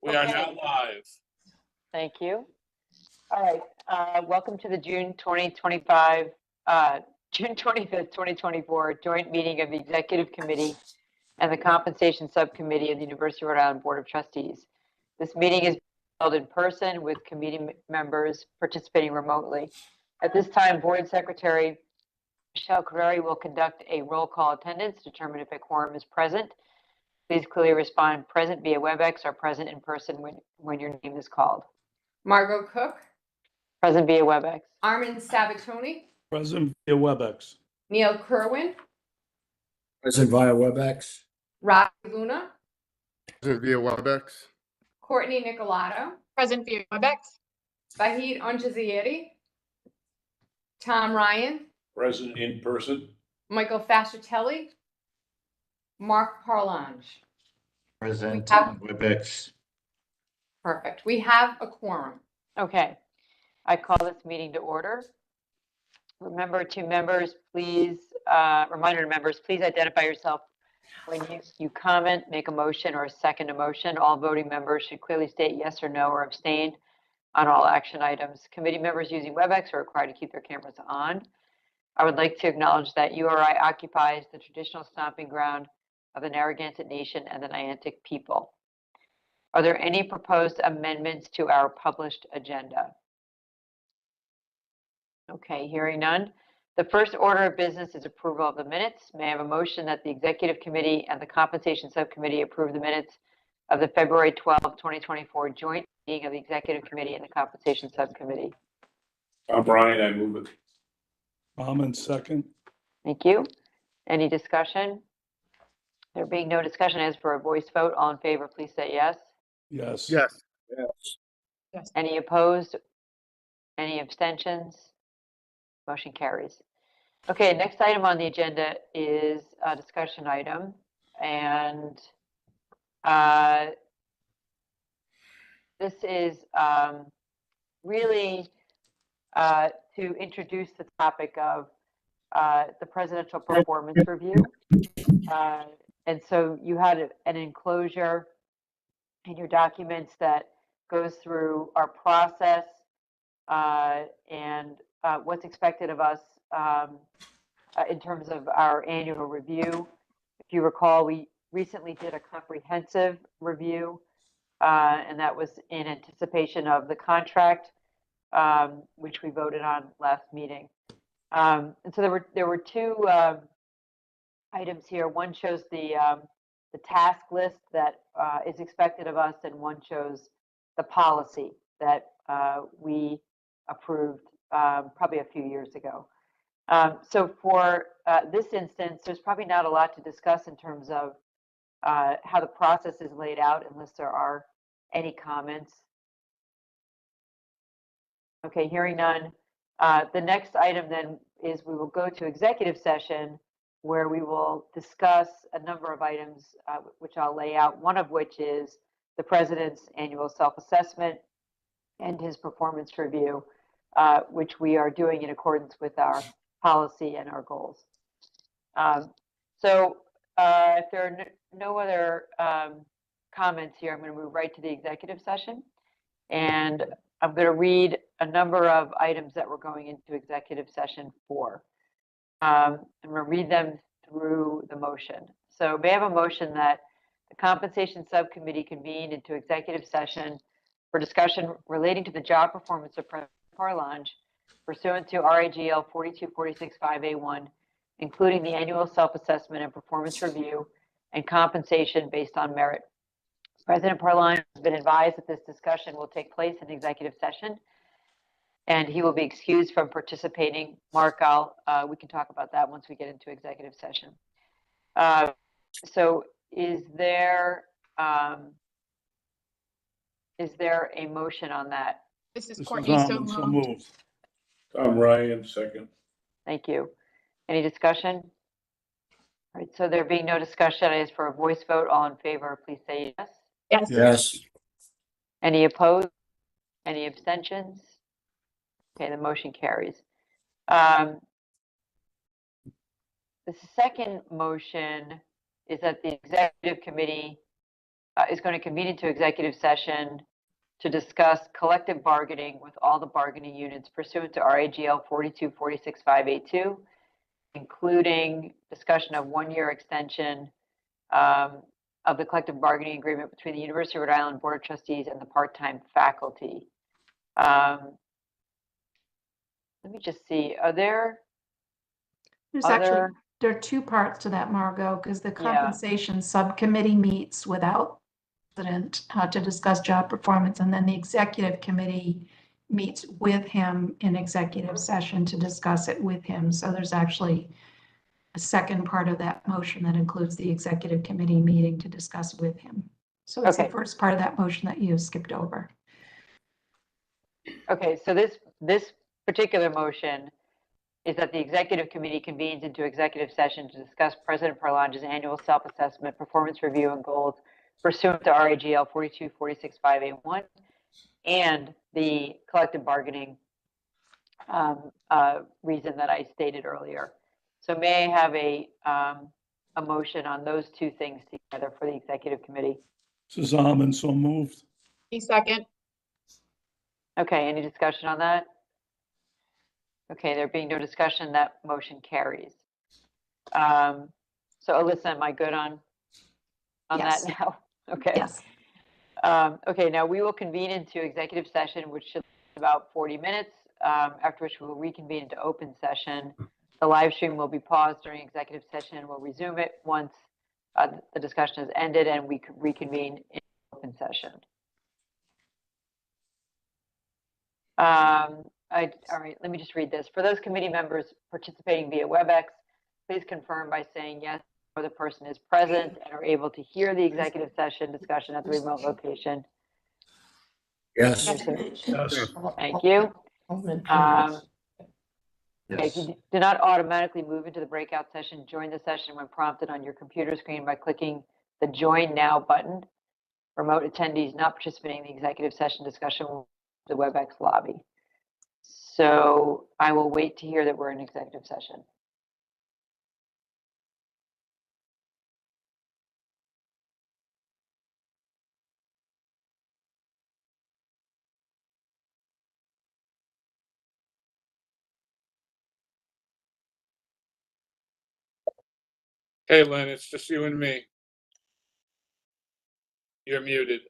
We are now live. Thank you. All right. Welcome to the June 2025, June 25th, 2024 joint meeting of the Executive Committee and the Compensation Subcommittee of the University of Rhode Island Board of Trustees. This meeting is held in person with committee members participating remotely. At this time, Board Secretary Michelle Carreri will conduct a roll call attendance to determine if a quorum is present. Please clearly respond present via WebEx or present in person when your name is called. Margot Cook. Present via WebEx. Armin Sabatoni. Present via WebEx. Neil Kerwin. Present via WebEx. Robbie Luna. Present via WebEx. Courtney Nicolato. Present via WebEx. Vahid Onjazieri. Tom Ryan. Present in person. Michael Fascitelli. Mark Parlange. Present have- on WebEx. Perfect. We have a quorum. Okay. I call this meeting to order. Remember to members, please, reminder to members, please identify yourself when you comment, make a motion or second a motion. All voting members should clearly state yes or no or abstain on all action items. Committee members using WebEx are required to keep their cameras on. I would like to acknowledge that URI occupies the traditional stomping ground of the Narragansett Nation and the Niantic people. Are there any proposed amendments to our published agenda? Okay, hearing none. The first order of business is approval of the minutes. May I have a motion that the Executive Committee and the Compensation Subcommittee approve the minutes of the February 12, 2024 joint meeting of the Executive Committee and the Compensation Subcommittee? Brian, I move it. Armin, second. Thank you. Any discussion? There being no discussion, as for a voice vote, all in favor, please say yes. Yes. Yes. Yes. Any opposed? Any abstentions? Motion carries. Okay, next item on the agenda is a discussion item, and this is really to introduce the topic of the presidential performance review. And so you had an enclosure in your documents that goes through our process and what's expected of us in terms of our annual review. If you recall, we recently did a comprehensive review, and that was in anticipation of the contract, which we voted on last meeting. And so there were two items here. One shows the task list that is expected of us, and one shows the policy that we approved probably a few years ago. So for this instance, there's probably not a lot to discuss in terms of how the process is laid out, unless there are any comments. Okay, hearing none. The next item then is we will go to executive session, where we will discuss a number of items, which I'll lay out, one of which is the president's annual self-assessment and his performance review, which we are doing in accordance with our policy and our goals. So if there are no other comments here, I'm going to move right to the executive session. And I'm going to read a number of items that we're going into executive session for. I'm going to read them through the motion. So may I have a motion that the Compensation Subcommittee convene into executive session for discussion relating to the job performance of President Parlange pursuant to RAGL 42465A1, including the annual self-assessment and performance review and compensation based on merit. President Parlange has been advised that this discussion will take place in executive session, and he will be excused from participating. Mark, we can talk about that once we get into executive session. So is there a motion on that? This is This is Courtney. So Armin, so moved. moved. Ryan, second. Thank you. Any discussion? All right, so there being no discussion, I ask for a voice vote. All in favor, please say yes. Yes. Yes. Any opposed? Any abstentions? Okay, the motion carries. The second motion is that the executive committee is going to convene into executive session to discuss collective bargaining with all the bargaining units pursuant to RAGL 4246582, including discussion of 1-year extension of the collective bargaining agreement between the University of Rhode Island Board of Trustees and the part-time faculty. Let me just see, are there There's other? actually, there are two parts to that, Margot, because the Yeah. compensation subcommittee meets without president to discuss job performance, and then the executive committee meets with him in executive session to discuss it with him. So there's actually a second part of that motion that includes the executive committee meeting to discuss with him. So it's the Okay. first part of that motion that you skipped over. Okay, so this particular motion is that the executive committee convenes into executive session to discuss President Parlange's annual self-assessment, performance review, and goals pursuant to RAGL 4246581 and the collective bargaining reason that I stated earlier. So may I have a motion on those two things together for the executive committee? This is Almond, so moved. Me second. Okay, any discussion on that? Okay, there being no discussion, that motion carries. So Alyssa, am I good on that Yes. now? Okay. Yes. Okay, now we will convene into executive session, which should be about 40 minutes, after which we will reconvene into open session. The live stream will be paused during executive session and we'll resume it once the discussion has ended and we can reconvene in open session. All right, let me just read this. For those committee members participating via WebEx, please confirm by saying yes, or the person is present and are able to hear the executive session discussion at the remote location. Yes. Yes. Thank you. Okay, if you do not automatically move into the breakout session, join the session when prompted on your computer screen by clicking the Join Now button. Remote attendees not participating in the executive session discussion will the WebEx lobby. So I will wait to hear that we're in executive session. Hey, Lynn, it's just you and me. You're muted.